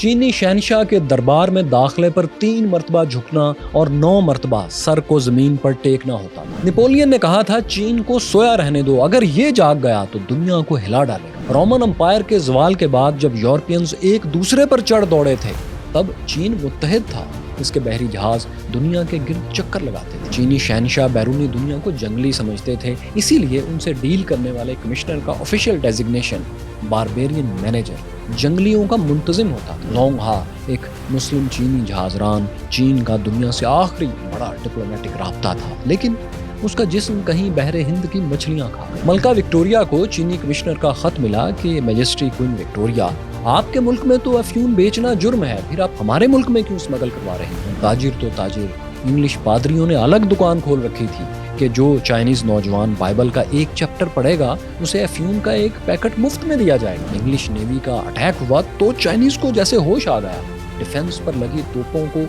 چینی شہنشاہ کے دربار میں داخلے پر 3 مرتبہ جھکنا اور 9 مرتبہ سر کو زمین پر ٹیکنا ہوتا تھا۔ نیپولین نے کہا تھا چین کو سویا رہنے دو، اگر یہ جاگ گیا تو دنیا کو ہلا ڈالے گا۔ رومن امپائر کے زوال کے بعد جب یورپینز ایک دوسرے پر چڑھ دوڑے تھے تب چین متحد تھا۔ اس کے بحری جہاز دنیا کے گرد چکر لگاتے تھے۔ چینی شہنشاہ بیرونی دنیا کو جنگلی سمجھتے تھے، اسی لیے ان سے ڈیل کرنے والے کمشنر کا آفیشیل ڈیزگنیشن باربیرین مینیجر، جنگلیوں کا منتظم ہوتا تھا۔ زونگ ہا ایک مسلم چینی جہازران، چین کا دنیا سے آخری بڑا ڈپلومیٹک رابطہ تھا، لیکن اس کا جسم کہیں بحر ہند کی مچھلیاں کھا گیا۔ ملکہ وکٹوریہ کو چینی کمشنر کا خط ملا کہ میجسٹی کوئن وکٹوریہ، آپ کے ملک میں تو افیون بیچنا جرم ہے، پھر آپ ہمارے ملک میں کیوں اسمگل کروا رہے ہیں؟ تاجر تو تاجر، انگلش پادریوں نے الگ دکان کھول رکھی تھی کہ جو چائنیز نوجوان بائبل کا ایک چیپٹر پڑھے گا اسے افیون کا ایک پیکٹ مفت میں دیا جائے گا۔ انگلش نیوی کا اٹیک ہوا تو چائنیز کو جیسے ہوش آ گیا۔ ڈیفنس پر لگی توپوں کو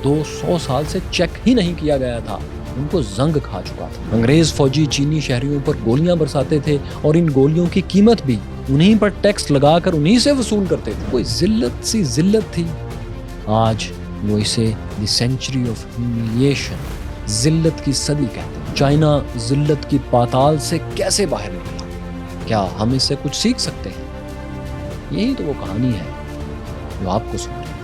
200 سال سے چیک ہی نہیں کیا گیا تھا، ان کو زنگ کھا چکا تھا۔ انگریز فوجی چینی شہریوں پر گولیاں برساتے تھے اور ان گولیوں کی قیمت بھی انہیں پر ٹیکس لگا کر انہیں سے وصول کرتے تھے۔ کوئی ذلت سی ذلت تھی۔ آج وہ اسے دی سینچری آف ہیومیلیشن، ذلت کی صدی کہتے ہیں۔ چائنا ذلت کی پاتال سے کیسے باہر نکلا؟ کیا ہم اس سے کچھ سیکھ سکتے ہیں؟ یہی تو وہ کہانی ہے جو آپ کو سن رہی ہے۔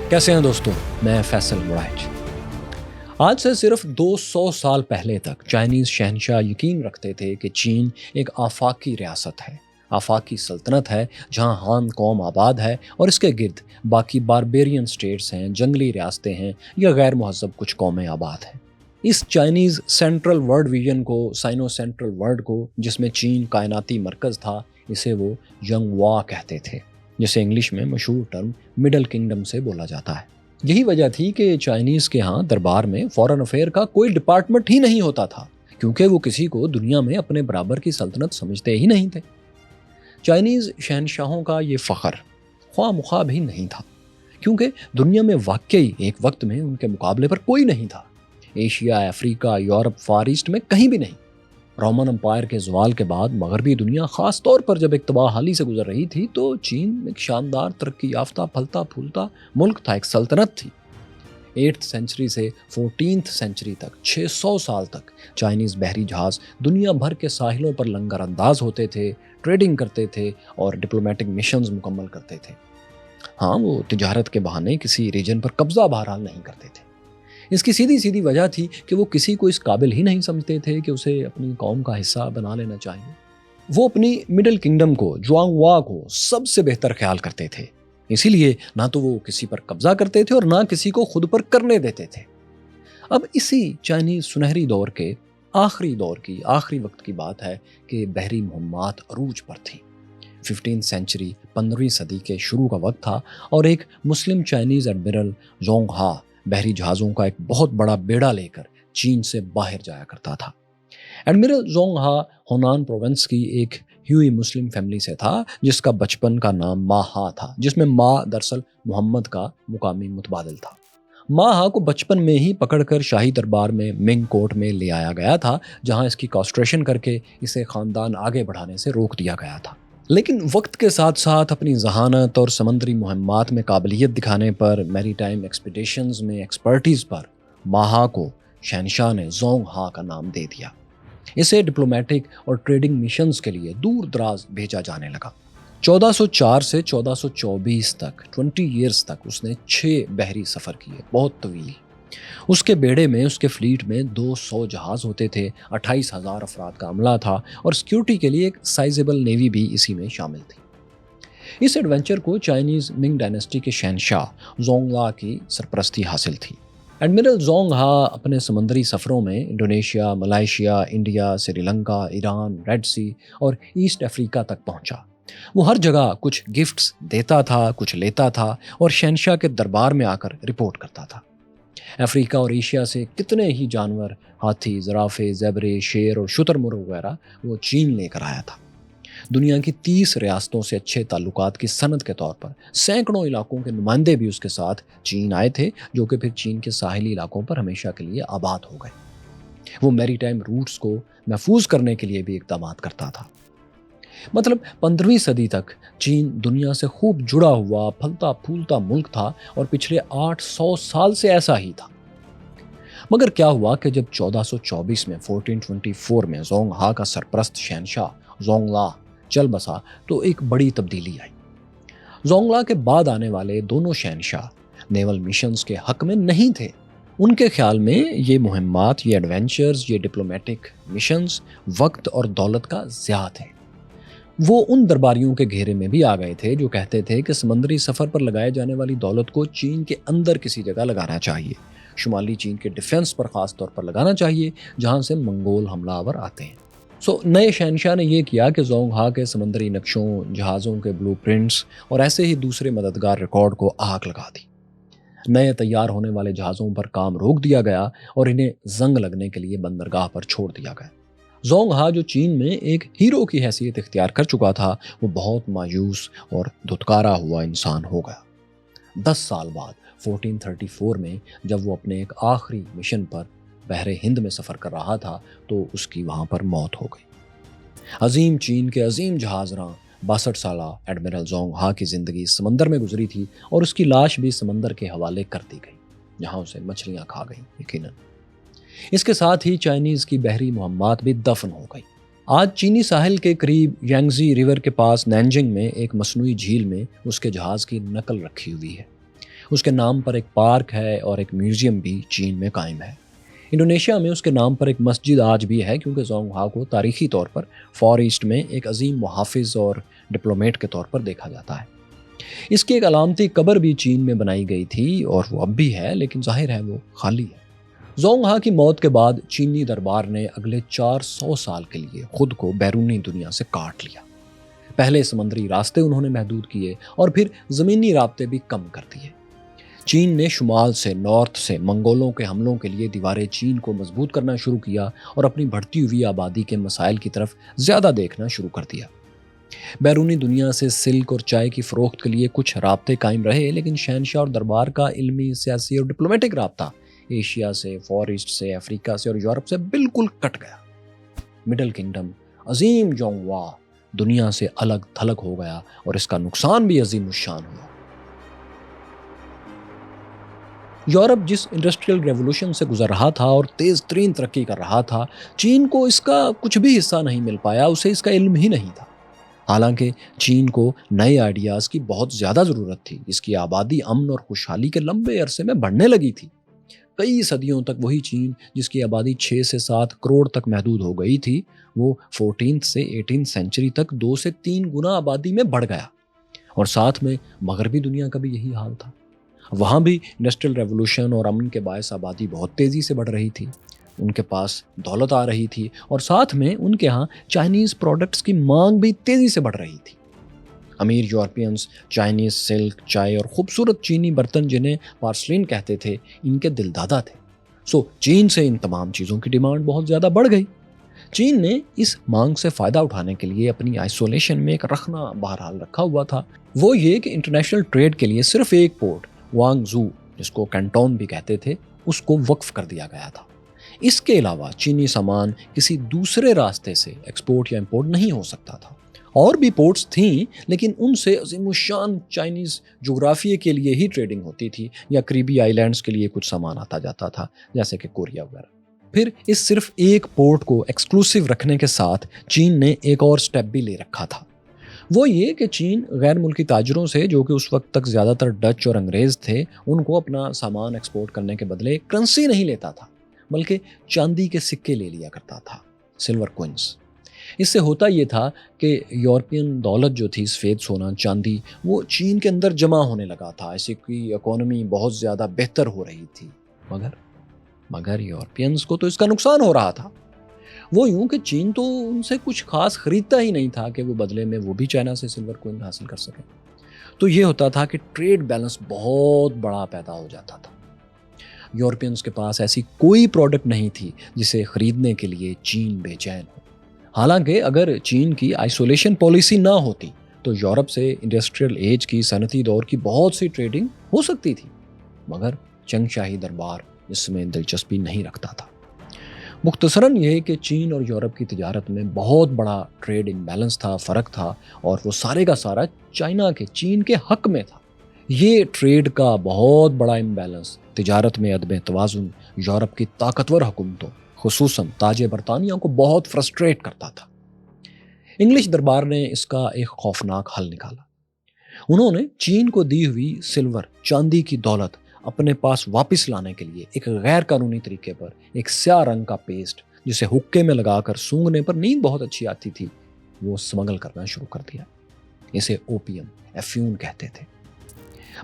کیسے ہیں دوستو؟ میں فیصل مرائج۔ آج سے صرف 200 سال پہلے تک چائنیز شہنشاہ یقین رکھتے تھے کہ چین ایک آفاقی ریاست ہے، آفاقی سلطنت ہے جہاں ہان قوم آباد ہے اور اس کے گرد باقی باربیرین سٹیٹس ہیں، جنگلی ریاستیں ہیں یا غیر مہذب کچھ قومیں آباد ہیں۔ اس چائنیز سینٹرل ورلڈ ویژن کو، سائنو سینٹرل ورلڈ کو، جس میں چین کائناتی مرکز تھا، اسے وہ ینگ وا کہتے تھے، جسے انگلش میں مشہور ٹرم مڈل کنگڈم سے بولا جاتا ہے۔ یہی وجہ تھی کہ چائنیز کے ہاں دربار میں فورن افیئر کا کوئی ڈپارٹمنٹ ہی نہیں ہوتا تھا، کیونکہ وہ کسی کو دنیا میں اپنے برابر کی سلطنت سمجھتے ہی نہیں تھے۔ چائنیز شہنشاہوں کا یہ فخر خواہ مخواہ بھی نہیں تھا، کیونکہ دنیا میں واقعی ایک وقت میں ان کے مقابلے پر کوئی نہیں تھا۔ ایشیا، افریقہ، یورپ، فار ایسٹ میں کہیں بھی نہیں۔ رومن امپائر کے زوال کے بعد مغربی دنیا خاص طور پر جب ایک تباہ حالی سے گزر رہی تھی تو چین ایک شاندار ترقی یافتہ پھلتا پھولتا ملک تھا، ایک سلطنت تھی۔ 8th سینچری سے 14th سینچری تک 600 سال تک چائنیز بحری جہاز دنیا بھر کے ساحلوں پر لنگر انداز ہوتے تھے، ٹریڈنگ کرتے تھے اور ڈپلومیٹک مشنز مکمل کرتے تھے۔ ہاں، وہ تجارت کے بہانے کسی ریجن پر قبضہ بہرحال نہیں کرتے تھے۔ اس کی سیدھی وجہ تھی کہ وہ کسی کو اس قابل ہی نہیں سمجھتے تھے کہ اسے اپنی قوم کا حصہ بنا لینا چاہیے۔ وہ اپنی مڈل کنگڈم کو، جوانگ وا کو سب سے بہتر خیال کرتے تھے، اسی لیے نہ تو وہ کسی پر قبضہ کرتے تھے اور نہ کسی کو خود پر کرنے دیتے تھے۔ اب اسی چائنیز سنہری دور کے آخری وقت کی بات ہے کہ بحری مہمات عروج پر تھی۔ 15th سینچری، 15ویں صدی کے شروع کا وقت تھا اور ایک مسلم چائنیز ایڈمرل زونگ ہا بحری جہازوں کا ایک بہت بڑا بیڑا لے کر چین سے باہر جایا کرتا تھا۔ ایڈمرل زونگ ہا ہونان پروونس کی ایک ہیوئی مسلم فیملی سے تھا جس کا بچپن کا نام ما ہا تھا، جس میں ما دراصل محمد کا مقامی متبادل تھا۔ ما ہا کو بچپن میں ہی پکڑ کر شاہی دربار میں منگ کورٹ میں لے آیا گیا تھا، جہاں اس کی کاسٹریشن کر کے اسے خاندان آگے بڑھانے سے روک دیا گیا تھا۔ لیکن وقت کے ساتھ ساتھ اپنی ذہانت اور سمندری مہمات میں قابلیت دکھانے پر، میری ٹائم ایکسپیڈیشنز میں ایکسپرٹیز پر، ما ہا کو شہنشاہ نے زونگ ہا کا نام دے دیا۔ اسے ڈپلومیٹک اور ٹریڈنگ مشنز کے لیے دور دراز بھیجا جانے لگا۔ 1404 سے 1424 تک 20 ایئرز تک اس نے 6 بحری سفر کیے، بہت طویل۔ اس کے بیڑے میں، اس کے فلیٹ میں 200 جہاز ہوتے تھے، 28,000 افراد کا عملہ تھا اور سیکیورٹی کے لیے ایک سائزیبل نیوی بھی اسی میں شامل تھی۔ اس ایڈونچر کو چائنیز منگ ڈائنیسٹی کے شہنشاہ زونگ لا کی سرپرستی حاصل تھی۔ ایڈمرل زونگ ہا اپنے سمندری سفروں میں Indonesia, Malaysia, India, Sri Lanka, Iran, red سی اور ایسٹ افریقہ تک پہنچا۔ وہ ہر جگہ کچھ گفٹس دیتا تھا، کچھ لیتا تھا اور شہنشاہ کے دربار میں آ کر رپورٹ کرتا تھا۔ افریقہ اور ایشیا سے کتنے ہی جانور، ہاتھی، زرافے، زیبرے، شیر اور شتر مرغ وغیرہ وہ چین لے کر آیا تھا۔ دنیا کی 30 ریاستوں سے اچھے تعلقات کی سند کے طور پر سینکڑوں علاقوں کے نمائندے بھی اس کے ساتھ چین آئے تھے، جو کہ پھر چین کے ساحلی علاقوں پر ہمیشہ کے لیے آباد ہو گئے۔ وہ میری ٹائم روٹس کو محفوظ کرنے کے لیے بھی اقدامات کرتا تھا۔ مطلب 15ویں صدی تک چین دنیا سے خوب جڑا ہوا پھلتا پھولتا ملک تھا اور پچھلے 800 سال سے ایسا ہی تھا۔ مگر کیا ہوا کہ جب 1424 میں 1424 میں زونگ ہا کا سرپرست شہنشاہ زونگ لا چل بسا تو ایک بڑی تبدیلی آئی۔ زونگ لا کے بعد آنے والے دونوں شہنشاہ نیول مشنز کے حق میں نہیں تھے۔ ان کے خیال میں یہ مہمات، یہ ایڈونچرز، یہ ڈپلومیٹک مشنز وقت اور دولت کا ضیاع تھے۔ وہ ان درباریوں کے گھیرے میں بھی آ گئے تھے جو کہتے تھے کہ سمندری سفر پر لگائے جانے والی دولت کو چین کے اندر کسی جگہ لگانا چاہیے، شمالی چین کے ڈیفنس پر خاص طور پر لگانا چاہیے جہاں سے منگول حملہ آور آتے ہیں۔ نئے شہنشاہ نے یہ کیا کہ زونگ ہا کے سمندری نقشوں، جہازوں کے بلو پرنٹس اور ایسے ہی دوسرے مددگار ریکارڈ کو آگ لگا دی۔ نئے تیار ہونے والے جہازوں پر کام روک دیا گیا اور انہیں زنگ لگنے کے لیے بندرگاہ پر چھوڑ دیا گیا۔ زونگ ہا جو چین میں ایک ہیرو کی حیثیت اختیار کر چکا تھا، وہ بہت مایوس اور دھتکارا ہوا انسان ہو گیا۔ 10 سال بعد 1434 میں جب وہ اپنے ایک آخری مشن پر بحر ہند میں سفر کر رہا تھا تو اس کی وہاں پر موت ہو گئی۔ عظیم چین کے عظیم جہاز راں 62 سالہ ایڈمرل زونگ ہا کی زندگی سمندر میں گزری تھی اور اس کی لاش بھی سمندر کے حوالے کر دی گئی جہاں اسے مچھلیاں کھا گئیں یقیناً۔ اس کے ساتھ ہی چائنیز کی بحری مہمات بھی دفن ہو گئی۔ آج چینی ساحل کے قریب یانگزی ریور کے پاس نینجنگ میں ایک مصنوعی جھیل میں اس کے جہاز کی نقل رکھی ہوئی ہے۔ اس کے نام پر ایک پارک ہے اور ایک میوزیم بھی چین میں قائم ہے۔ انڈونیشیا میں اس کے نام پر ایک مسجد آج بھی ہے کیونکہ زونگ ہا کو تاریخی طور پر فار ایسٹ میں ایک عظیم محافظ اور ڈپلومیٹ کے طور پر دیکھا جاتا ہے۔ اس کی ایک علامتی قبر بھی چین میں بنائی گئی تھی اور وہ اب بھی ہے، لیکن ظاہر ہے وہ خالی ہے۔ زونگ ہا کی موت کے بعد چینی دربار نے اگلے 400 سال کے لیے خود کو بیرونی دنیا سے کاٹ لیا۔ پہلے سمندری راستے انہوں نے محدود کیے اور پھر زمینی رابطے بھی کم کر دیے۔ چین نے شمال سے، نارتھ سے منگولوں کے حملوں کے لیے دیوارِ چین کو مضبوط کرنا شروع کیا اور اپنی بڑھتی ہوئی آبادی کے مسائل کی طرف زیادہ دیکھنا شروع کر دیا۔ بیرونی دنیا سے سلک اور چائے کی فروخت کے لیے کچھ رابطے قائم رہے، لیکن شہنشاہ اور دربار کا علمی، سیاسی اور ڈپلومیٹک رابطہ ایشیا سے، فار ایسٹ سے، افریقہ سے اور یورپ سے بالکل کٹ گیا۔ مڈل کنگڈم، عظیم جونگوا، دنیا سے الگ تھلگ ہو گیا اور اس کا نقصان بھی عظیم الشان ہوا۔ یورپ جس انڈسٹریل ریولوشن سے گزر رہا تھا اور تیز ترین ترقی کر رہا تھا، چین کو اس کا کچھ بھی حصہ نہیں مل پایا، اسے اس کا علم ہی نہیں تھا۔ حالانکہ چین کو نئے آئیڈیاز کی بہت زیادہ ضرورت تھی۔ اس کی آبادی امن اور خوشحالی کے لمبے عرصے میں بڑھنے لگی تھی۔ کئی صدیوں تک وہی چین جس کی آبادی 6 سے 7 کروڑ تک محدود ہو گئی تھی، وہ 14 سے 18 سینچری تک 2 سے 3 گنا آبادی میں بڑھ گیا، اور ساتھ میں مغربی دنیا کا بھی یہی حال تھا۔ وہاں بھی انڈسٹریل ریولوشن اور امن کے باعث آبادی بہت تیزی سے بڑھ رہی تھی، ان کے پاس دولت آ رہی تھی اور ساتھ میں ان کے ہاں چائنیز پروڈکٹس کی مانگ بھی تیزی سے بڑھ رہی تھی۔ امیر یورپینز چائنیز سلک، چائے اور خوبصورت چینی برتن جنہیں پارسلین کہتے تھے، ان کے دل دادا تھے۔ چین سے ان تمام چیزوں کی ڈیمانڈ بہت زیادہ بڑھ گئی۔ چین نے اس مانگ سے فائدہ اٹھانے کے لیے اپنی آئسولیشن میں ایک رخنہ بہرحال رکھا ہوا تھا، وہ یہ کہ انٹرنیشنل ٹریڈ کے لیے صرف ایک پورٹ، وانگزو، جس کو کینٹون بھی کہتے تھے، اس کو وقف کر دیا گیا تھا۔ اس کے علاوہ چینی سامان کسی دوسرے راستے سے ایکسپورٹ یا امپورٹ نہیں ہو سکتا تھا۔ اور بھی پورٹس تھیں، لیکن ان سے عظیم الشان چائنیز جغرافیے کے لیے ہی ٹریڈنگ ہوتی تھی یا قریبی آئی لینڈز کے لیے کچھ سامان آتا جاتا تھا، جیسے کہ کوریا وغیرہ۔ پھر اس صرف ایک پورٹ کو ایکسکلوسیو رکھنے کے ساتھ چین نے ایک اور سٹیپ بھی لے رکھا تھا، وہ یہ کہ چین غیر ملکی تاجروں سے، جو کہ اس وقت تک زیادہ تر ڈچ اور انگریز تھے، ان کو اپنا سامان ایکسپورٹ کرنے کے بدلے کرنسی نہیں لیتا تھا، بلکہ چاندی کے سکے لے لیا کرتا تھا، سلور کوئنز۔ اس سے ہوتا یہ تھا کہ یورپین دولت جو تھی، سفید سونا، چاندی، وہ چین کے اندر جمع ہونے لگا تھا، اس کی اکانومی بہت زیادہ بہتر ہو رہی تھی۔ مگر یورپینز کو تو اس کا نقصان ہو رہا تھا۔ وہ یوں کہ چین تو ان سے کچھ خاص خریدتا ہی نہیں تھا کہ وہ بدلے میں وہ بھی چائنا سے سلور کوئن حاصل کر سکے۔ تو یہ ہوتا تھا کہ ٹریڈ بیلنس بہت بڑا پیدا ہو جاتا تھا۔ یورپینز کے پاس ایسی کوئی پروڈکٹ نہیں تھی جسے خریدنے کے لیے چین بے چین ہو۔ حالانکہ اگر چین کی آئسولیشن پالیسی نہ ہوتی تو یورپ سے انڈسٹریل ایج کی صنعتی دور کی بہت سی ٹریڈنگ ہو سکتی تھی، مگر چنگ شاہی دربار اس میں دلچسپی نہیں رکھتا تھا۔ مختصراً یہ کہ چین اور یورپ کی تجارت میں بہت بڑا ٹریڈ امبیلنس تھا، فرق تھا، اور وہ سارے کا سارا چائنا کے، چین کے حق میں تھا۔ یہ ٹریڈ کا بہت بڑا امبیلنس، تجارت میں عدم توازن، یورپ کی طاقتور حکومتوں خصوصاً تاج برطانیہ کو بہت فرسٹریٹ کرتا تھا۔ انگلش دربار نے اس کا ایک خوفناک حل نکالا۔ انہوں نے چین کو دی ہوئی سلور، چاندی کی دولت اپنے پاس واپس لانے کے لیے ایک غیر قانونی طریقے پر ایک سیاہ رنگ کا پیسٹ، جسے حکے میں لگا کر سونگھنے پر نیند بہت اچھی آتی تھی، وہ سمگل کرنا شروع کر دیا۔ اسے اوپیم، افیون کہتے تھے۔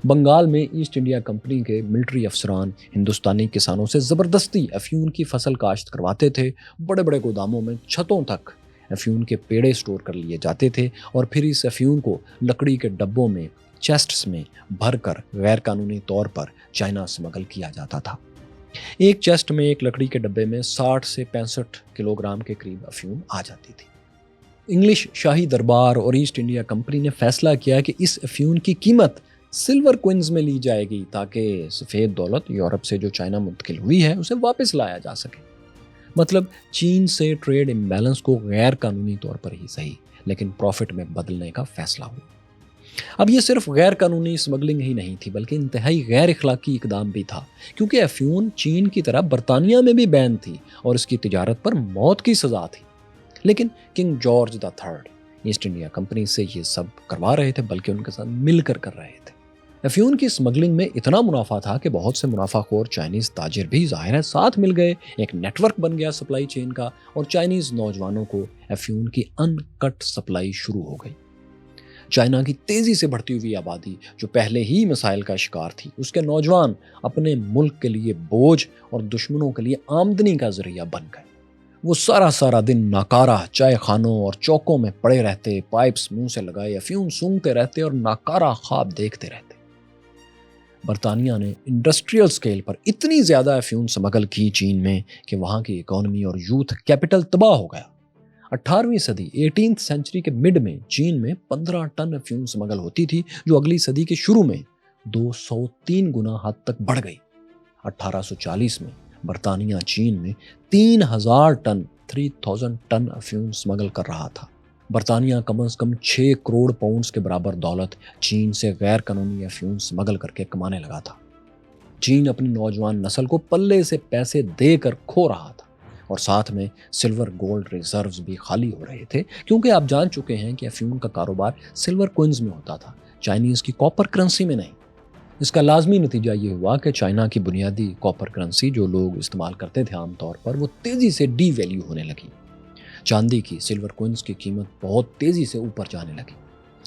بنگال میں ایسٹ انڈیا کمپنی کے ملٹری افسران ہندوستانی کسانوں سے زبردستی افیون کی فصل کاشت کرواتے تھے۔ بڑے بڑے گوداموں میں چھتوں تک افیون کے پیڑے سٹور کر لیے جاتے تھے، اور پھر اس افیون کو لکڑی کے ڈبوں میں، چیسٹس میں بھر کر غیر قانونی طور پر چائنا سمگل کیا جاتا تھا۔ ایک چیسٹ میں، ایک لکڑی کے ڈبے میں 60 سے 65 کلو گرام کے قریب افیون آ جاتی تھی۔ انگلش شاہی دربار اور ایسٹ انڈیا کمپنی نے فیصلہ کیا کہ اس افیون کی قیمت سلور کوئنز میں لی جائے گی، تاکہ سفید دولت یورپ سے جو چائنا منتقل ہوئی ہے اسے واپس لایا جا سکے۔ مطلب چین سے ٹریڈ امبیلنس کو غیر قانونی طور پر ہی صحیح لیکن پروفٹ میں بدلنے کا فیصلہ ہوا۔ اب یہ صرف غیر قانونی اسمگلنگ ہی نہیں تھی، بلکہ انتہائی غیر اخلاقی اقدام بھی تھا، کیونکہ افیون چین کی طرح برطانیہ میں بھی بین تھی اور اس کی تجارت پر موت کی سزا تھی۔ لیکن king George III East India company سے یہ سب کروا رہے تھے، بلکہ ان کے ساتھ مل کر رہے تھے۔ افیون کی اسمگلنگ میں اتنا منافع تھا کہ بہت سے منافع خور چائنیز تاجر بھی ظاہر ہے ساتھ مل گئے، ایک نیٹ ورک بن گیا سپلائی چین کا، اور چائنیز نوجوانوں کو افیون کی ان کٹ سپلائی شروع ہو گئی۔ چائنا کی تیزی سے بڑھتی ہوئی آبادی، جو پہلے ہی مسائل کا شکار تھی، اس کے نوجوان اپنے ملک کے لیے بوجھ اور دشمنوں کے لیے آمدنی کا ذریعہ بن گئے۔ وہ سارا دن ناکارہ چائے خانوں اور چوکوں میں پڑے رہتے، پائپس منہ سے لگائے افیون سونگتے رہتے اور ناکارہ خواب دیکھتے رہتے۔ برطانیہ نے انڈسٹریل سکیل پر اتنی زیادہ افیون سمگل کی چین میں کہ وہاں کی اکانومی اور یوتھ کیپٹل تباہ ہو گیا۔ 18ویں صدی 18th سینچری کے مڈ میں چین میں 15 ٹن افیون سمگل ہوتی تھی، جو اگلی صدی کے شروع میں 203 گنا حد تک بڑھ گئی۔ 1840 میں برطانیہ چین میں 3000 ٹن افیون سمگل کر رہا تھا۔ برطانیہ کم از کم 6 کروڑ پاؤنڈز کے برابر دولت چین سے غیر قانونی افیون سمگل کر کے کمانے لگا تھا۔ چین اپنی نوجوان نسل کو پلے سے پیسے دے کر کھو رہا تھا، اور ساتھ میں سلور گولڈ ریزروز بھی خالی ہو رہے تھے، کیونکہ آپ جان چکے ہیں کہ افیون کا کاروبار سلور کوئنز میں ہوتا تھا، چائنیز کی کاپر کرنسی میں نہیں۔ اس کا لازمی نتیجہ یہ ہوا کہ چائنا کی بنیادی کاپر کرنسی جو لوگ استعمال کرتے تھے عام طور پر، وہ تیزی سے ڈی ویلیو ہونے لگی۔ چاندی کی، سلور کوئنز کی قیمت بہت تیزی سے اوپر جانے لگی۔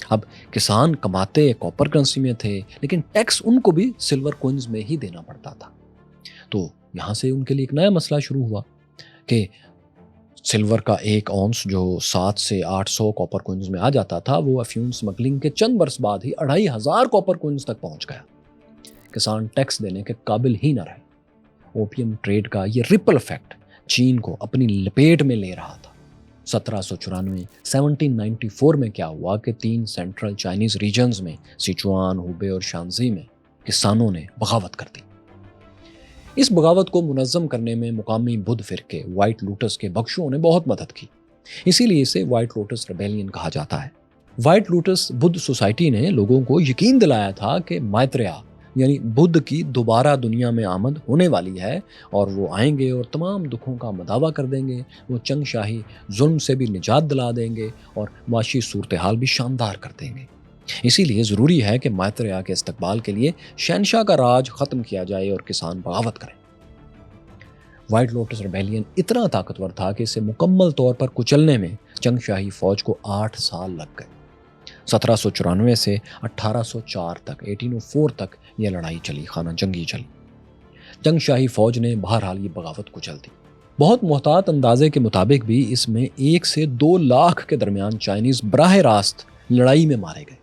اب کسان کماتے کاپر کرنسی میں تھے، لیکن ٹیکس ان کو بھی سلور کوئنز میں ہی دینا پڑتا تھا۔ تو یہاں سے ان کے لیے ایک نیا مسئلہ شروع ہوا کہ سلور کا ایک اونس جو 700 سے 800 کاپر کوئنز میں آ جاتا تھا، وہ افیون سمگلنگ کے چند برس بعد ہی 2500 کاپر کوئنز تک پہنچ گیا۔ کسان ٹیکس دینے کے قابل ہی نہ رہے۔ اوپیم ٹریڈ کا یہ ریپل ایفیکٹ چین کو اپنی لپیٹ میں لے رہا تھا۔ 1794 میں کیا ہوا کہ 3 سینٹرل چائنیز ریجنز میں، سیچوان، ہوبے اور شانزی میں کسانوں نے بغاوت کر دی۔ اس بغاوت کو منظم کرنے میں مقامی بدھ فرقے وائٹ لوٹس کے بخشوں نے بہت مدد کی، اسی لیے اسے وائٹ لوٹس ریبیلین کہا جاتا ہے۔ وائٹ لوٹس بدھ سوسائٹی نے لوگوں کو یقین دلایا تھا کہ مائتریہ یعنی بدھ کی دوبارہ دنیا میں آمد ہونے والی ہے، اور وہ آئیں گے اور تمام دکھوں کا مداوع کر دیں گے، وہ چنگ شاہی ظلم سے بھی نجات دلا دیں گے اور معاشی صورتحال بھی شاندار کر دیں گے۔ اسی لیے ضروری ہے کہ مائتریہ کے استقبال کے لیے شہنشاہ کا راج ختم کیا جائے اور کسان بغاوت کریں۔ وائٹ لوٹس ریبیلین اتنا طاقتور تھا کہ اسے مکمل طور پر کچلنے میں چنگ شاہی فوج کو 8 سال لگ گئے۔ 1794 سے 1804 تک 1804 تک یہ لڑائی چلی، خانہ جنگی چلی۔ چنگ شاہی فوج نے بہرحال یہ بغاوت کچل دی۔ بہت محتاط اندازے کے مطابق بھی اس میں 1 سے 2 لاکھ کے درمیان چائنیز براہ راست لڑائی میں مارے گئے،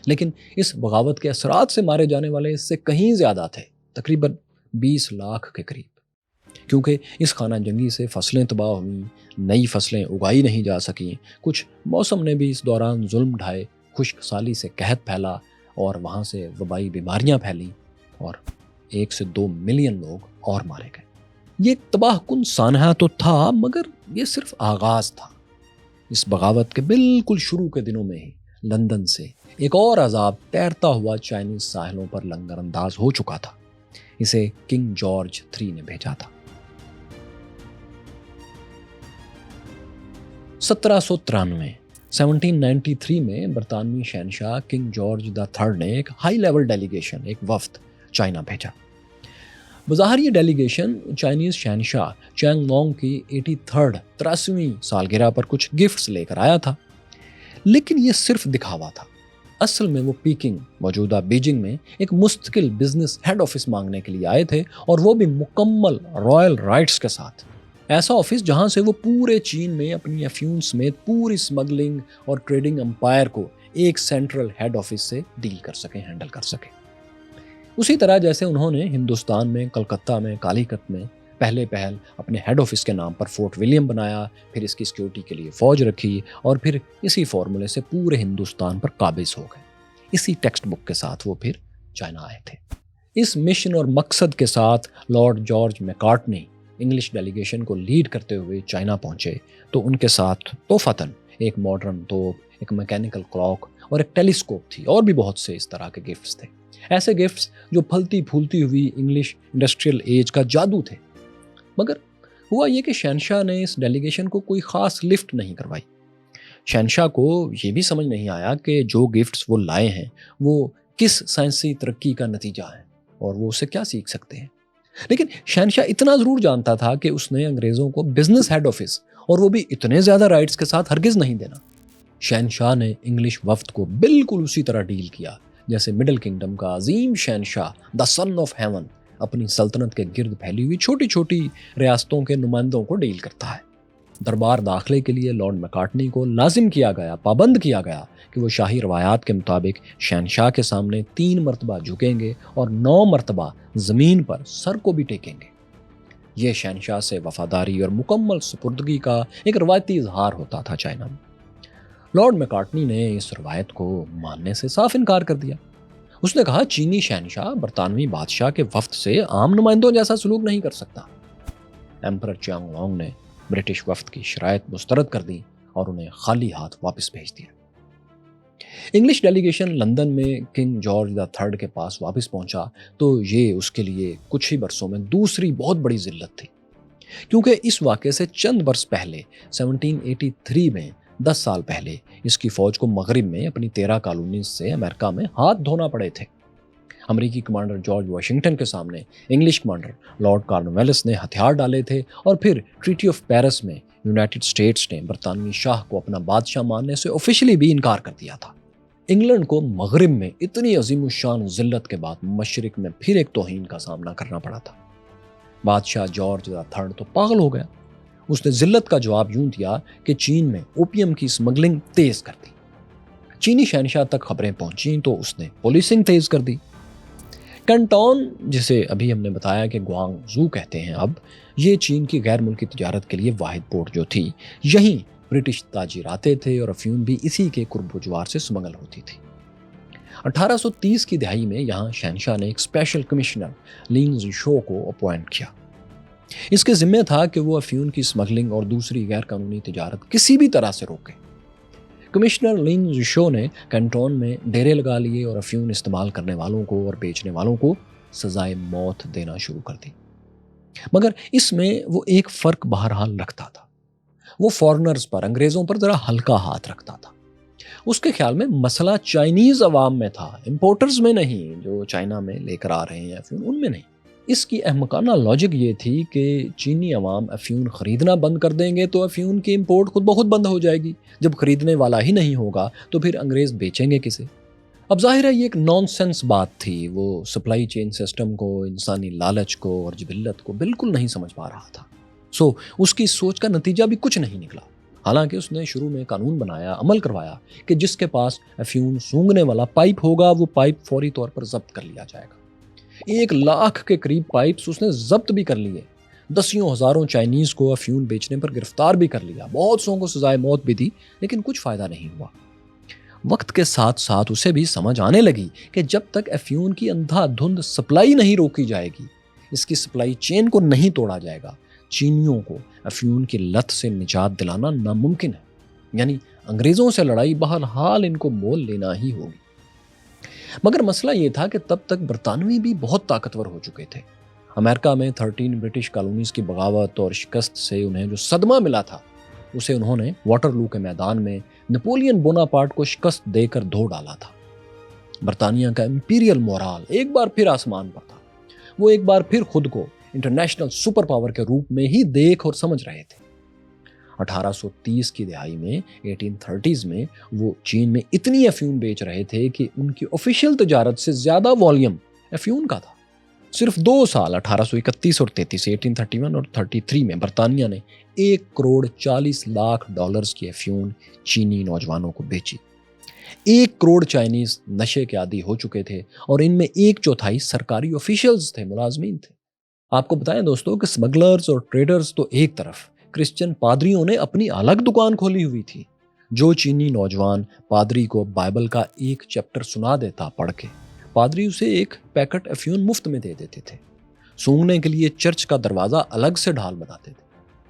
لیکن اس بغاوت کے اثرات سے مارے جانے والے اس سے کہیں زیادہ تھے، تقریباً 20 لاکھ کے قریب، کیونکہ اس خانہ جنگی سے فصلیں تباہ ہوئیں، نئی فصلیں اگائی نہیں جا سکیں، کچھ موسم نے بھی اس دوران ظلم ڈھائے، خشک سالی سے قحط پھیلا اور وہاں سے وبائی بیماریاں پھیلیں، اور 1 سے 2 ملین لوگ اور مارے گئے۔ یہ ایک تباہ کن سانحہ تو تھا، مگر یہ صرف آغاز تھا۔ اس بغاوت کے بالکل شروع کے دنوں میں ہی لندن سے ایک اور عذاب تیرتا ہوا چائنیز ساحلوں پر لنگر انداز ہو چکا تھا۔ اسے کنگ جارج 3 نے بھیجا تھا۔ 1793 میں برطانوی شہنشاہ کنگ جارج III نے ایک ہائی لیول ڈیلیگیشن، ایک وفد چائنا بھیجا۔ بظاہر یہ ڈیلیگیشن چائنیز شہنشاہ چینگ مونگ کی 83ویں سالگرہ پر کچھ گفٹس لے کر آیا تھا، لیکن یہ صرف دکھاوا تھا۔ اصل میں وہ پیکنگ، موجودہ بیجنگ میں ایک مستقل بزنس ہیڈ آفس مانگنے کے لیے آئے تھے، اور وہ بھی مکمل رائل رائٹس کے ساتھ۔ ایسا آفس جہاں سے وہ پورے چین میں اپنی افیون سمیت پوری سمگلنگ اور ٹریڈنگ امپائر کو ایک سینٹرل ہیڈ آفس سے ڈیل کر سکیں، ہینڈل کر سکیں۔ اسی طرح جیسے انہوں نے ہندوستان میں کلکتہ میں کالی کت میں پہلے پہل اپنے ہیڈ آفس کے نام پر فورٹ ولیم بنایا، پھر اس کی سیکیورٹی کے لیے فوج رکھی، اور پھر اسی فارمولے سے پورے ہندوستان پر قابض ہو گئے۔ اسی ٹیکسٹ بک کے ساتھ وہ پھر چائنا آئے تھے۔ اس مشن اور مقصد کے ساتھ لارڈ جارج میکارٹنی انگلش ڈیلیگیشن کو لیڈ کرتے ہوئے چائنا پہنچے، تو ان کے ساتھ تحفتاً ایک ماڈرن توپ، ایک میکینیکل کلاک اور ایک ٹیلیسکوپ تھی، اور بھی بہت سے اس طرح کے گفٹس تھے۔ ایسے گفٹس جو پھلتی پھولتی ہوئی انگلش انڈسٹریل ایج کا جادو تھے۔ مگر ہوا یہ کہ شہنشاہ نے اس ڈیلیگیشن کو کوئی خاص لفٹ نہیں کروائی۔ شہنشاہ کو یہ بھی سمجھ نہیں آیا کہ جو گفٹس وہ لائے ہیں وہ کس سائنسی ترقی کا نتیجہ ہے اور وہ اسے کیا سیکھ سکتے ہیں۔ لیکن شہنشاہ اتنا ضرور جانتا تھا کہ اس نے انگریزوں کو بزنس ہیڈ آفس، اور وہ بھی اتنے زیادہ رائٹس کے ساتھ، ہرگز نہیں دینا۔ شہنشاہ نے انگلش وفد کو بالکل اسی طرح ڈیل کیا جیسے مڈل کنگڈم کا عظیم شہنشاہ دا سن آف ہیون اپنی سلطنت کے گرد پھیلی ہوئی چھوٹی چھوٹی ریاستوں کے نمائندوں کو ڈیل کرتا ہے۔ دربار داخلے کے لیے لارڈ میکارٹنی کو لازم کیا گیا، پابند کیا گیا کہ وہ شاہی روایات کے مطابق شہنشاہ کے سامنے 3 مرتبہ جھکیں گے اور 9 مرتبہ زمین پر سر کو بھی ٹیکیں گے۔ یہ شہنشاہ سے وفاداری اور مکمل سپردگی کا ایک روایتی اظہار ہوتا تھا چائنا میں۔ لارڈ میکارٹنی نے اس روایت کو ماننے سے صاف انکار کر دیا۔ اس نے کہا چینی شہنشاہ برطانوی بادشاہ کے وفد سے عام نمائندوں جیسا سلوک نہیں کر سکتا۔ ایمپرر چیانگ لانگ نے برٹش وفد کی شرائط مسترد کر دی اور انہیں خالی ہاتھ واپس بھیج دیا۔ انگلش ڈیلیگیشن لندن میں کنگ جارج III کے پاس واپس پہنچا تو یہ اس کے لیے کچھ ہی برسوں میں دوسری بہت بڑی ذلت تھی، کیونکہ اس واقعے سے چند برس پہلے 1783 میں 10 سال پہلے اس کی فوج کو مغرب میں اپنی 13 کالونیز سے امریکہ میں ہاتھ دھونا پڑے تھے۔ امریکی کمانڈر جارج واشنگٹن کے سامنے انگلش کمانڈر لارڈ کارنوالیس نے ہتھیار ڈالے تھے، اور پھر ٹریٹی آف پیرس میں یونائٹڈ اسٹیٹس نے برطانوی شاہ کو اپنا بادشاہ ماننے سے آفیشلی بھی انکار کر دیا تھا۔ انگلینڈ کو مغرب میں اتنی عظیم الشان ذلت کے بعد مشرق میں پھر ایک توہین کا سامنا کرنا پڑا تھا۔ بادشاہ جارج III تو پاگل ہو گیا۔ اس نے ذلت کا جواب یوں دیا کہ چین میں اوپیم کی اسمگلنگ تیز کر دی۔ چینی شہنشاہ تک خبریں پہنچیں تو اس نے پولیسنگ تیز کر دی۔ کینٹون، جسے ابھی ہم نے بتایا کہ گوانگ زو کہتے ہیں اب، یہ چین کی غیر ملکی تجارت کے لیے واحد پورٹ جو تھی، یہیں برٹش تاجر آتے تھے اور افیون بھی اسی کے قرب و جوار سے اسمگل ہوتی تھی۔ 1830 کی دہائی میں یہاں شہنشاہ نے ایک اسپیشل کمشنر لینگ زیشو کو اپوائنٹ کیا۔ اس کے ذمہ تھا کہ وہ افیون کی اسمگلنگ اور دوسری غیر قانونی تجارت کسی بھی طرح سے روکے۔ کمشنر لینگ زیشو نے کینٹون میں ڈیرے لگا لیے اور افیون استعمال کرنے والوں کو اور بیچنے والوں کو سزائے موت دینا شروع کر دی۔ مگر اس میں وہ ایک فرق بہرحال رکھتا تھا، وہ فارنرز پر، انگریزوں پر ذرا ہلکا ہاتھ رکھتا تھا۔ اس کے خیال میں مسئلہ چائنیز عوام میں تھا، امپورٹرز میں نہیں، جو چائنا میں لے کر آ رہے ہیں افیون، ان میں نہیں۔ اس کی احمقانہ لاجک یہ تھی کہ چینی عوام افیون خریدنا بند کر دیں گے تو افیون کی امپورٹ خود بخود بند ہو جائے گی۔ جب خریدنے والا ہی نہیں ہوگا تو پھر انگریز بیچیں گے کسے؟ اب ظاہر ہے یہ ایک نان سینس بات تھی، وہ سپلائی چین سسٹم کو، انسانی لالچ کو اور جبلت کو بالکل نہیں سمجھ پا رہا تھا۔ اس کی سوچ کا نتیجہ بھی کچھ نہیں نکلا۔ حالانکہ اس نے شروع میں قانون بنایا، عمل کروایا کہ جس کے پاس افیون سونگھنے والا پائپ ہوگا وہ پائپ فوری طور پر ضبط کر لیا جائے گا۔ 1,00,000 کے قریب پائپس اس نے ضبط بھی کر لیے، دسیوں ہزاروں چائنیز کو افیون بیچنے پر گرفتار بھی کر لیا، بہت سو کو سزائے موت بھی دی، لیکن کچھ فائدہ نہیں ہوا۔ وقت کے ساتھ ساتھ اسے بھی سمجھ آنے لگی کہ جب تک افیون کی اندھا دھند سپلائی نہیں روکی جائے گی، اس کی سپلائی چین کو نہیں توڑا جائے گا، چینیوں کو افیون کی لت سے نجات دلانا ناممکن ہے۔ یعنی انگریزوں سے لڑائی بہرحال ان کو مول لینا ہی ہوگی۔ مگر مسئلہ یہ تھا کہ تب تک برطانوی بھی بہت طاقتور ہو چکے تھے۔ امریکہ میں 13 برٹش کالونیز کی بغاوت اور شکست سے انہیں جو صدمہ ملا تھا، اسے انہوں نے واٹرلو کے میدان میں نپولین بوناپارٹ کو شکست دے کر دھو ڈالا تھا۔ برطانیہ کا امپیریل مورال ایک بار پھر آسمان پر تھا۔ وہ ایک بار پھر خود کو انٹرنیشنل سپر پاور کے روپ میں ہی دیکھ اور سمجھ رہے تھے۔ 1830 کی دہائی میں 1830s میں وہ چین میں اتنی افیون بیچ رہے تھے کہ ان کی آفیشیل تجارت سے زیادہ والیوم افیون کا تھا۔ صرف 2 سال 1831 اور 33 1831 اور 33 میں برطانیہ نے $1.40 کروڑ کی افیون چینی نوجوانوں کو بیچی۔ 1 کروڑ چائنیز نشے کے عادی ہو چکے تھے اور ان میں 1/4 سرکاری آفیشلز تھے، ملازمین تھے۔ آپ کو بتائیں دوستوں کہ سمگلرز اور ٹریڈرز تو ایک طرف، کرسچن پادریوں نے اپنی الگ دکان کھولی ہوئی تھی۔ جو چینی نوجوان پادری کو بائبل کا ایک چیپٹر سنا دیتا پڑھ کے، پادری اسے 1 پیکٹ افیون مفت میں دے دیتے تھے۔ سونگنے کے لیے چرچ کا دروازہ الگ سے ڈھال بناتے تھے۔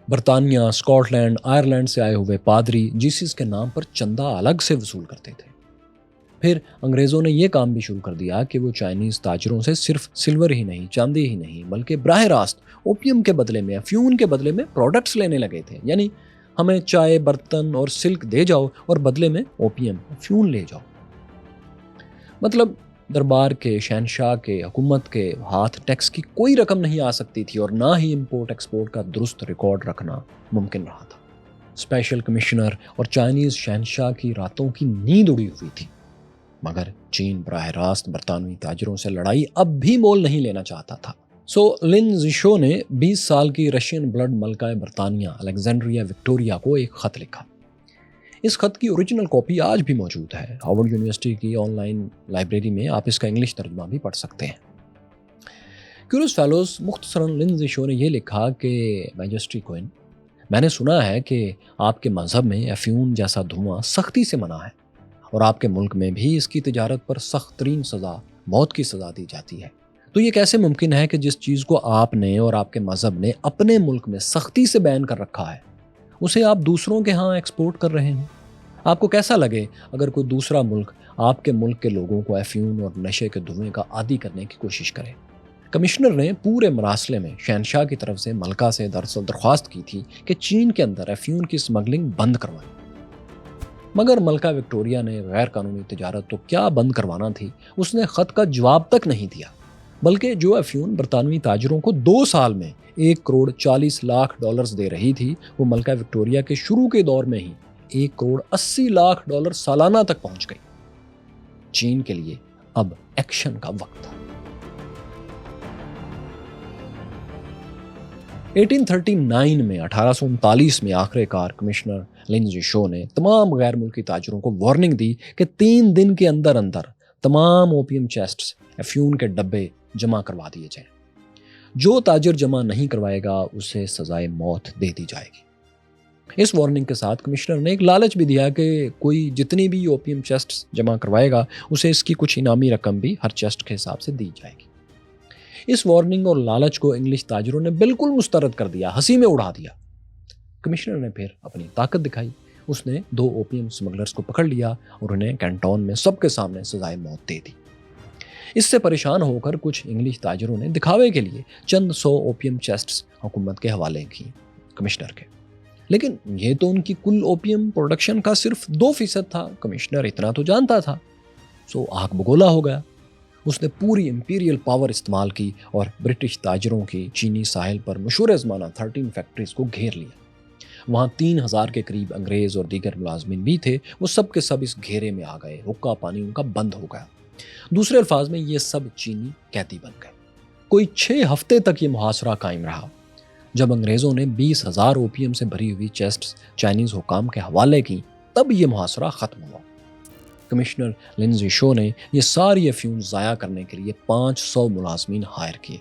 برطانیہ، اسکاٹ لینڈ، آئرلینڈ سے آئے ہوئے پادری جیسس کے نام پر چندہ الگ سے وصول کرتے تھے۔ پھر انگریزوں نے یہ کام بھی شروع کر دیا کہ وہ چائنیز تاجروں سے صرف سلور ہی نہیں، چاندی ہی نہیں، بلکہ براہ راست اوپیم کے بدلے میں، افیون کے بدلے میں پروڈکٹس لینے لگے تھے۔ یعنی ہمیں چائے، برتن اور سلک دے جاؤ اور بدلے میں اوپیم، افیون لے جاؤ۔ مطلب دربار کے، شہنشاہ کے، حکومت کے ہاتھ ٹیکس کی کوئی رقم نہیں آ سکتی تھی اور نہ ہی امپورٹ ایکسپورٹ کا درست ریکارڈ رکھنا ممکن رہا تھا۔ اسپیشل کمشنر اور چائنیز شہنشاہ کی راتوں کی نیند اڑی ہوئی تھی۔ مگر چین براہ راست برطانوی تاجروں سے لڑائی اب بھی مول نہیں لینا چاہتا تھا۔ لن زیشو نے 20 سال کی رشین بلڈ ملکہ برطانیہ الیگزینڈریا وکٹوریا کو ایک خط لکھا۔ اس خط کی اوریجنل کاپی آج بھی موجود ہے۔ ہارورڈ یونیورسٹی کی آن لائن لائبریری میں آپ اس کا انگلش ترجمہ بھی پڑھ سکتے ہیں۔ کیوریوس فیلوز مختصراً لن زیشو نے یہ لکھا کہ میجسٹری کوئن، میں نے سنا ہے کہ آپ کے مذہب میں افیون جیسا دھواں سختی سے منع ہے اور آپ کے ملک میں بھی اس کی تجارت پر سخت ترین سزا، موت کی سزا دی جاتی ہے۔ تو یہ کیسے ممکن ہے کہ جس چیز کو آپ نے اور آپ کے مذہب نے اپنے ملک میں سختی سے بین کر رکھا ہے، اسے آپ دوسروں کے ہاں ایکسپورٹ کر رہے ہوں؟ آپ کو کیسا لگے اگر کوئی دوسرا ملک آپ کے ملک کے لوگوں کو افیون اور نشے کے دھوئیں کا عادی کرنے کی کوشش کرے؟ کمشنر نے پورے مراسلے میں شہنشاہ کی طرف سے ملکہ سے درخواست کی تھی کہ چین کے اندر افیون کی اسمگلنگ بند کروائیں۔ مگر ملکہ وکٹوریا نے غیر قانونی تجارت تو کیا بند کروانا تھی، اس نے خط کا جواب تک نہیں دیا، بلکہ جو افیون برطانوی تاجروں کو 2 سال میں $1.40 دے رہی تھی، وہ ملکہ وکٹوریا کے شروع کے دور میں ہی $1.80 سالانہ تک پہنچ گئی۔ چین کے لیے اب ایکشن کا وقت تھا۔ 1839 میں آخر کار کمشنر لن زیشو نے تمام غیر ملکی تاجروں کو وارننگ دی کہ 3 دن کے اندر تمام اوپیم چیسٹس، افیون کے ڈبے جمع کروا دیے جائیں۔ جو تاجر جمع نہیں کروائے گا اسے سزائے موت دے دی جائے گی۔ اس وارننگ کے ساتھ کمشنر نے ایک لالچ بھی دیا کہ کوئی جتنی بھی اوپیم چیسٹس جمع کروائے گا اسے اس کی کچھ انعامی رقم بھی ہر چیسٹ کے حساب سے دی جائے گی۔ اس وارننگ اور لالچ کو انگلش تاجروں نے بالکل مسترد کر دیا، ہنسی میں اڑا دیا۔ کمشنر نے پھر اپنی طاقت دکھائی۔ اس نے 2 اوپیم اسمگلرز کو پکڑ لیا اور انہیں کینٹون میں سب کے سامنے سزائے موت دے دی۔ اس سے پریشان ہو کر کچھ انگلش تاجروں نے دکھاوے کے لیے چند 100 اوپیم چیسٹس حکومت کے حوالے کی کمشنر کے، لیکن یہ تو ان کی کل اوپیم پروڈکشن کا صرف 2% تھا۔ کمشنر اتنا تو جانتا تھا، آگ بگولا ہو گیا۔ اس نے پوری امپیریل پاور استعمال کی اور برٹش تاجروں کی چینی ساحل پر مشہور زمانہ 13 فیکٹریز کو گھیر لیا۔ وہاں 3000 کے قریب انگریز اور دیگر ملازمین بھی تھے۔ وہ سب کے سب اس گھیرے میں آ گئے، حقہ پانی ان کا بند ہو گیا۔ دوسرے الفاظ میں یہ سب چینی قیدی بن گئے۔ کوئی 6 ہفتے تک یہ محاصرہ قائم رہا۔ جب انگریزوں نے 20,000 اوپیم سے بھری ہوئی چیسٹس چائنیز حکام کے حوالے کی، تب یہ محاصرہ ختم ہوا۔ کمشنر لن زیشو نے یہ ساری افیون ضائع کرنے کے لیے 500 ملازمین ہائر کیے۔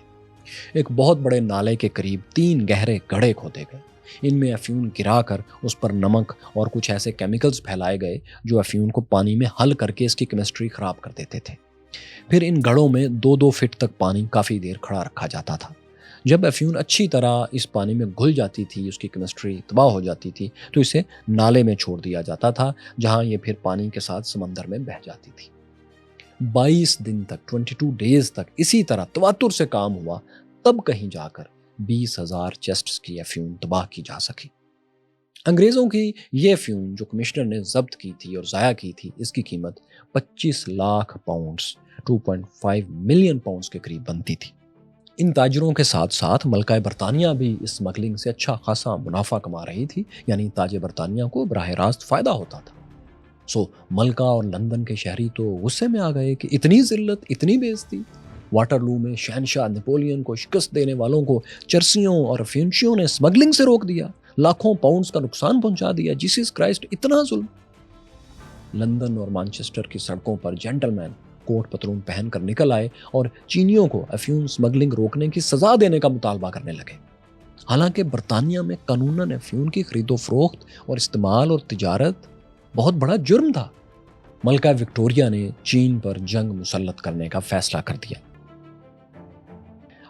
ایک بہت بڑے نالے کے قریب 3 گہرے گڑھے کھودے گئے۔ ان میں افیون گرا کر اس پر نمک اور کچھ ایسے کیمیکلز پھیلائے گئے جو افیون کو پانی میں حل کر کے اس کی کیمسٹری خراب کر دیتے تھے۔ پھر ان گڑھوں میں 2-2 فٹ تک پانی کافی دیر کھڑا رکھا جاتا تھا۔ جب افیون اچھی طرح اس پانی میں گھل جاتی تھی، اس کی کیمسٹری تباہ ہو جاتی تھی، تو اسے نالے میں چھوڑ دیا جاتا تھا، جہاں یہ پھر پانی کے ساتھ سمندر میں بہہ جاتی تھی۔ 22 دن تک، 22 ڈیز تک اسی طرح تواتر سے کام ہوا، تب کہیں جا کر 20,000 چیسٹس کی افیون تباہ کی جا سکی۔ انگریزوں کی یہ افیون جو کمشنر نے ضبط کی تھی اور ضائع کی تھی، اس کی قیمت 25 لاکھ پاؤنڈز 2.5 ملین پاؤنڈز کے قریب بنتی تھی۔ ان تاجروں کے ساتھ ساتھ ملکہ برطانیہ بھی اس اسمگلنگ سے اچھا خاصا منافع کما رہی تھی، یعنی تاج برطانیہ کو براہ راست فائدہ ہوتا تھا۔ ملکہ اور لندن کے شہری تو غصے میں آ گئے کہ اتنی ذلت، اتنی بے عزتی۔ واٹرلو میں شہنشاہ نپولین کو شکست دینے والوں کو چرسیوں اور افیونشیوں نے اسمگلنگ سے روک دیا، لاکھوں پاؤنڈز کا نقصان پہنچا دیا۔ جیسس کرائسٹ، اتنا ظلم! لندن اور مانچسٹر کی سڑکوں پر جینٹل مین کوٹ پتلون پہن کر نکل آئے اور چینیوں کو افیون اسمگلنگ روکنے کی سزا دینے کا مطالبہ کرنے لگے۔ حالانکہ برطانیہ میں قانوناً افیون کی خرید و فروخت اور استعمال اور تجارت بہت بڑا جرم تھا، ملکہ وکٹوریہ نے چین پر جنگ مسلط کرنے کا فیصلہ کر دیا۔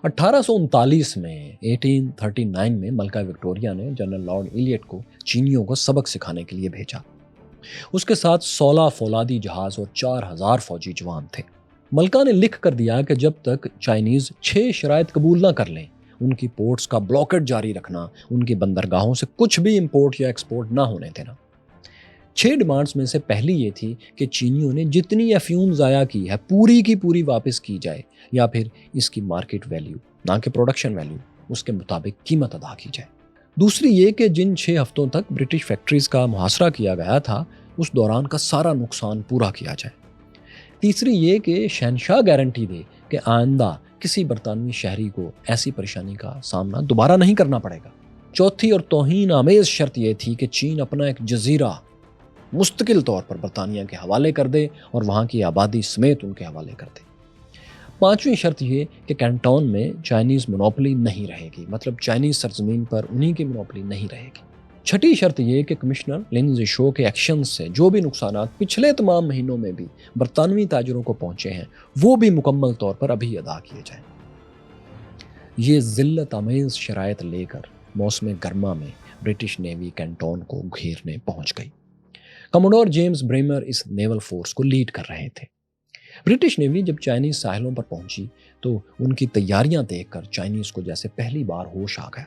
1839 میں 1839 میں ملکہ وکٹوریہ نے جنرل لارڈ ایلیٹ کو چینیوں کو سبق سکھانے کے لیے بھیجا۔ اس کے ساتھ 16 فولادی جہاز اور 4000 فوجی جوان تھے۔ ملکہ نے لکھ کر دیا کہ جب تک چائنیز 6 شرائط قبول نہ کر لیں، ان کی پورٹس کا بلاکٹ جاری رکھنا، ان کی بندرگاہوں سے کچھ بھی امپورٹ یا ایکسپورٹ نہ ہونے دینا۔ 6 ڈیمانڈز میں سے پہلی یہ تھی کہ چینیوں نے جتنی افیون ضائع کی ہے پوری کی پوری واپس کی جائے، یا پھر اس کی مارکیٹ ویلیو نہ کہ پروڈکشن ویلیو، اس کے مطابق قیمت ادا کی جائے۔ دوسری یہ کہ جن 6 ہفتوں تک برٹش فیکٹریز کا محاصرہ کیا گیا تھا، اس دوران کا سارا نقصان پورا کیا جائے۔ تیسری یہ کہ شہنشاہ گارنٹی دے کہ آئندہ کسی برطانوی شہری کو ایسی پریشانی کا سامنا دوبارہ نہیں کرنا پڑے گا۔ چوتھی اور توہین آمیز شرط یہ تھی کہ چین اپنا ایک جزیرہ مستقل طور پر برطانیہ کے حوالے کر دے اور وہاں کی آبادی سمیت ان کے حوالے کر دے۔ پانچویں شرط یہ کہ کینٹون میں چائنیز مونوپلی نہیں رہے گی، مطلب چائنیز سرزمین پر انہی کی مونوپلی نہیں رہے گی۔ چھٹی شرط یہ کہ کمشنر لن زیشو کے ایکشن سے جو بھی نقصانات پچھلے تمام مہینوں میں بھی برطانوی تاجروں کو پہنچے ہیں، وہ بھی مکمل طور پر ابھی ادا کیے جائیں۔ یہ ذلت آمیز شرائط لے کر موسم گرما میں برٹش نیوی کینٹون کو گھیرنے پہنچ گئی۔ کموڈور جیمز بریمر اس نیول فورس کو لیڈ کر رہے تھے۔ برٹش نیوی جب چائنیز ساحلوں پر پہنچی تو ان کی تیاریاں دیکھ کر چائنیز کو جیسے پہلی بار ہوش آ گیا۔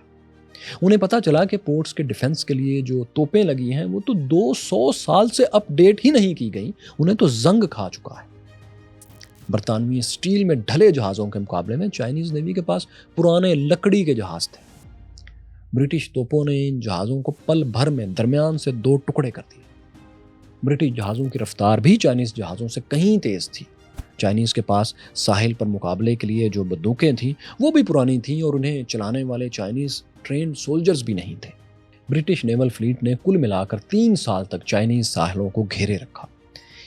انہیں پتا چلا کہ پورٹس کے ڈیفنس کے لیے جو توپیں لگی ہیں وہ تو 200 سال سے اپ ڈیٹ ہی نہیں کی گئی، انہیں تو زنگ کھا چکا ہے۔ برطانوی سٹیل میں ڈھلے جہازوں کے مقابلے میں چائنیز نیوی کے پاس پرانے لکڑی کے جہاز تھے۔ برٹش توپوں نے ان جہازوں کو پل بھر میں درمیان سے 2 ٹکڑے کر دیے۔ برٹش جہازوں کی رفتار بھی چائنیز جہازوں سے کہیں تیز تھی۔ چائنیز کے پاس ساحل پر مقابلے کے لیے جو بندوقیں تھیں وہ بھی پرانی تھیں، اور انہیں چلانے والے چائنیز ٹرینڈ سولجرز بھی نہیں تھے۔ برٹش نیول فلیٹ نے کل ملا کر 3 سال تک چائنیز ساحلوں کو گھیرے رکھا۔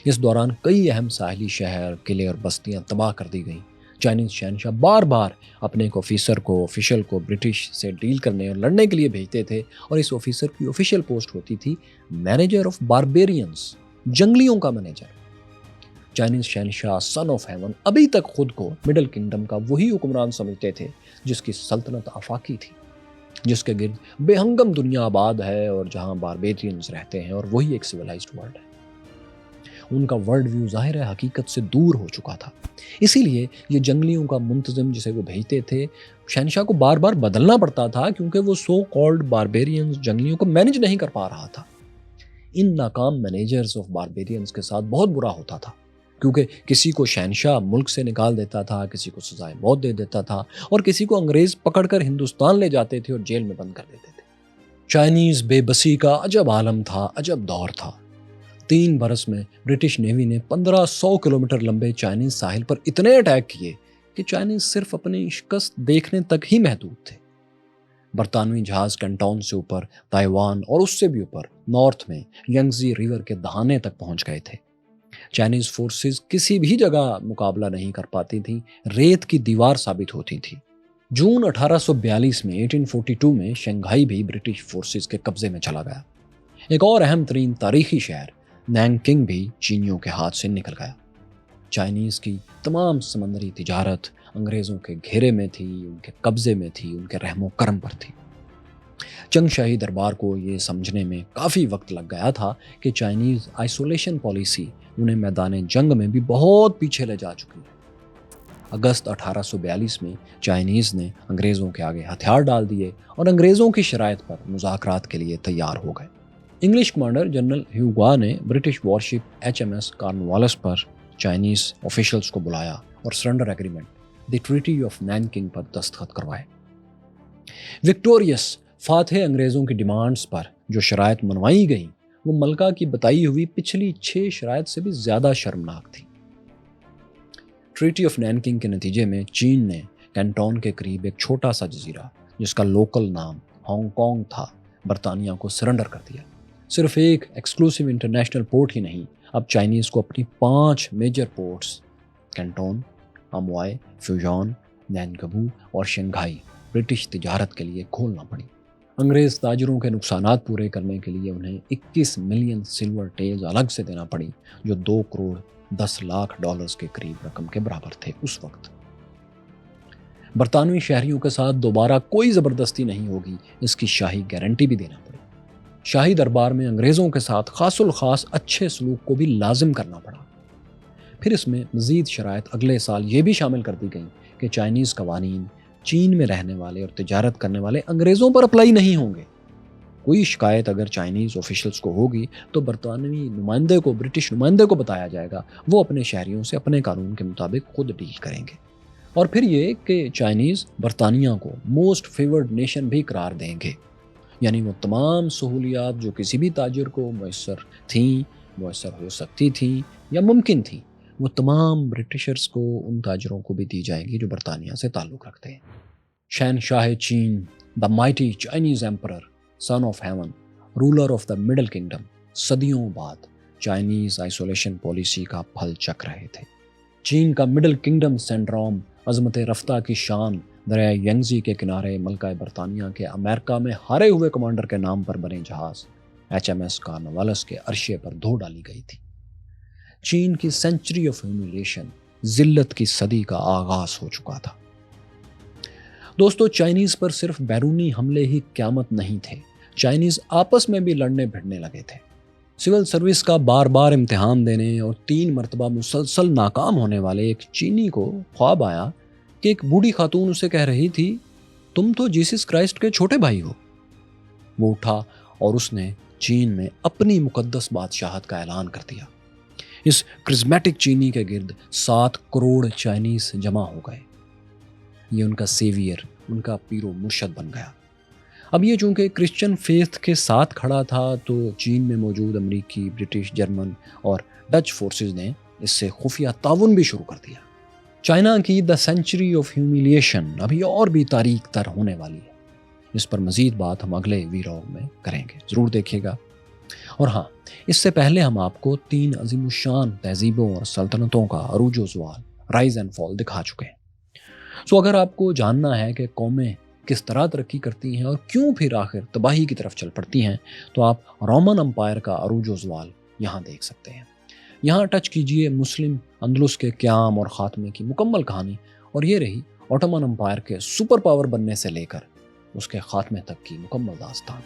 اس دوران کئی اہم ساحلی شہر، قلعے اور بستیاں تباہ کر دی گئیں۔ چائنیز شہنشاہ بار بار اپنے ایک آفیسر کو برٹش سے ڈیل کرنے اور لڑنے کے لیے بھیجتے تھے، اور اس آفیسر کی آفیشیل پوسٹ ہوتی تھی مینیجر آف باربیرینز، جنگلیوں کا مینیجر۔ چائنیز شہنشاہ سن آف ہیون ابھی تک خود کو مڈل کنگڈم کا وہی حکمران سمجھتے تھے جس کی سلطنت آفاقی تھی، جس کے گرد بے ہنگم دنیا آباد ہے اور جہاں باربیرینز رہتے ہیں، اور وہی ایک سویلائزڈ ورلڈ ہے۔ ان کا ورلڈ ویو ظاہر ہے حقیقت سے دور ہو چکا تھا، اسی لیے یہ جنگلیوں کا منتظم جسے وہ بھیجتے تھے، شہنشاہ کو بار بار بدلنا پڑتا تھا، کیونکہ وہ سو کالڈ باربیرینز جنگلیوں کو مینج نہیں کر پا رہا تھا۔ ان ناکام مینیجرز آف باربیرینز کے ساتھ بہت برا ہوتا تھا، کیونکہ کسی کو شہنشاہ ملک سے نکال دیتا تھا، کسی کو سزائے موت دے دیتا تھا، اور کسی کو انگریز پکڑ کر ہندوستان لے جاتے تھے اور جیل میں بند کر دیتے تھے۔ چائنیز بے بسی کا عجب عالم تھا، عجب دور تھا۔ 3 برس میں برٹش نیوی نے 1500 کلومیٹر لمبے چائنیز ساحل پر اتنے اٹیک کیے کہ چائنیز صرف اپنی شکست دیکھنے تک ہی محدود تھے۔ برطانوی جہاز کینٹون سے اوپر تائیوان اور اس سے بھی اوپر نارتھ میں ینگزی ریور کے دہانے تک پہنچ گئے تھے۔ چائنیز فورسز کسی بھی جگہ مقابلہ نہیں کر پاتی تھی، ریت کی دیوار ثابت ہوتی تھی۔ جون 1842 میں 1842 میں شنگھائی بھی برٹش فورسز کے قبضے میں چلا گیا۔ ایک اور اہم ترین تاریخی شہر نینگ کنگ بھی چینیوں کے ہاتھ سے نکل گیا۔ چائنیز کی تمام سمندری تجارت انگریزوں کے گھیرے میں تھی، ان کے قبضے میں تھی، ان کے رحم و کرم پر تھی۔ چنگ شاہی دربار کو یہ سمجھنے میں کافی وقت لگ گیا تھا کہ چائنیز آئسولیشن پالیسی انہیں میدان جنگ میں بھی بہت پیچھے لے جا چکی ہے۔ اگست 1842 میں چائنیز نے انگریزوں کے آگے ہتھیار ڈال دیے اور انگریزوں کی شرائط پر مذاکرات کے لیے تیار ہو گئے۔ English commander General Hugh Gough نے برٹش وارشپ HMS کارنوالیس پر چائنیز آفیشلز کو بلایا اور surrender agreement the treaty of Nanking پر دستخط کروائے۔ وکٹوریس فاتح انگریزوں کی ڈیمانڈز پر جو شرائط منوائی گئیں وہ ملکہ کی بتائی ہوئی پچھلی 6 شرائط سے بھی زیادہ شرمناک تھی۔ ٹریٹی آف نینکنگ کے نتیجے میں چین نے کینٹون کے قریب ایک چھوٹا سا جزیرہ جس کا لوکل نام ہانگ کانگ تھا برطانیہ کو سرنڈر کر دیا۔ صرف ایک ایکسکلوسیو انٹرنیشنل پورٹ ہی نہیں، اب چائنیز کو اپنی 5 میجر پورٹس کینٹون، اموائے، فیوژان، نینگبو اور شنگھائی برٹش تجارت کے لیے کھولنا پڑی۔ انگریز تاجروں کے نقصانات پورے کرنے کے لیے انہیں 21 ملین سلور ٹیلز الگ سے دینا پڑی، جو $2 کروڑ 10 لاکھ کے قریب رقم کے برابر تھے اس وقت۔ برطانوی شہریوں کے ساتھ دوبارہ کوئی زبردستی نہیں ہوگی، اس کی شاہی گارنٹی بھی دینا پڑی۔ شاہی دربار میں انگریزوں کے ساتھ خاص الخاص اچھے سلوک کو بھی لازم کرنا پڑا۔ پھر اس میں مزید شرائط اگلے سال یہ بھی شامل کر دی گئیں کہ چائنیز قوانین چین میں رہنے والے اور تجارت کرنے والے انگریزوں پر اپلائی نہیں ہوں گے۔ کوئی شکایت اگر چائنیز آفیشلز کو ہوگی تو برطانوی نمائندے کو، برٹش نمائندے کو بتایا جائے گا، وہ اپنے شہریوں سے اپنے قانون کے مطابق خود ڈیل کریں گے۔ اور پھر یہ کہ چائنیز برطانیہ کو موسٹ فیورڈ نیشن بھی قرار دیں گے، یعنی وہ تمام سہولیات جو کسی بھی تاجر کو میسر ہو سکتی تھیں یا ممکن تھیں، وہ تمام برٹشرز کو، ان تاجروں کو بھی دی جائیں گی جو برطانیہ سے تعلق رکھتے ہیں۔ شہنشاہ چین، the mighty Chinese emperor, son of heaven, ruler of the middle kingdom, صدیوں بعد چائنیز آئسولیشن پالیسی کا پھل چکھ رہے تھے۔ چین کا مڈل کنگڈم سنڈروم عظمت رفتہ کی شان دریائے ینگزی کے کنارے ملکہ برطانیہ کے امریکہ میں ہارے ہوئے کمانڈر کے نام پر بنے جہاز HMS کارنوالیس کے عرشے پر دھو ڈالی گئی تھی۔ چین کی سینچری آف ہیومیلیشن، ذلت کی صدی کا آغاز ہو چکا تھا۔ دوستو، چائنیز پر صرف بیرونی حملے ہی قیامت نہیں تھے، چائنیز آپس میں بھی لڑنے بھڑنے لگے تھے۔ سول سروس کا بار بار امتحان دینے اور 3 مرتبہ مسلسل ناکام ہونے والے ایک چینی کو خواب آیا کہ ایک بوڑھی خاتون اسے کہہ رہی تھی، تم تو جیسس کرائسٹ کے چھوٹے بھائی ہو۔ وہ اٹھا اور اس نے چین میں اپنی مقدس بادشاہت کا اعلان کر دیا۔ اس کرزمیٹک چینی کے گرد 7 کروڑ چائنیز جمع ہو گئے۔ یہ ان کا سیویئر، ان کا پیر و مرشد بن گیا۔ اب یہ چونکہ کرسچن فیتھ کے ساتھ کھڑا تھا تو چین میں موجود امریکی، برٹش، جرمن اور ڈچ فورسز نے اس سے خفیہ تعاون بھی شروع کر دیا۔ چائنا کی دا سینچری آف ہیومیلیشن ابھی اور بھی تاریک تر ہونے والی ہے۔ اس پر مزید بات ہم اگلے ویلاگ میں کریں گے، ضرور دیکھیے گا۔ اور ہاں، اس سے پہلے ہم آپ کو 3 عظیم الشان تہذیبوں اور سلطنتوں کا عروج و زوال، رائز اینڈ فال دکھا چکے ہیں۔ اگر آپ کو جاننا ہے کہ قومیں کس طرح ترقی کرتی ہیں اور کیوں پھر آخر تباہی کی طرف چل پڑتی ہیں، تو آپ رومن امپائر کا عروج و زوال یہاں دیکھ سکتے ہیں۔ یہاں ٹچ کیجئے مسلم اندلس کے قیام اور خاتمے کی مکمل کہانی، اور یہ رہی اوٹومن امپائر کے سپر پاور بننے سے لے کر اس کے خاتمے تک کی مکمل داستان۔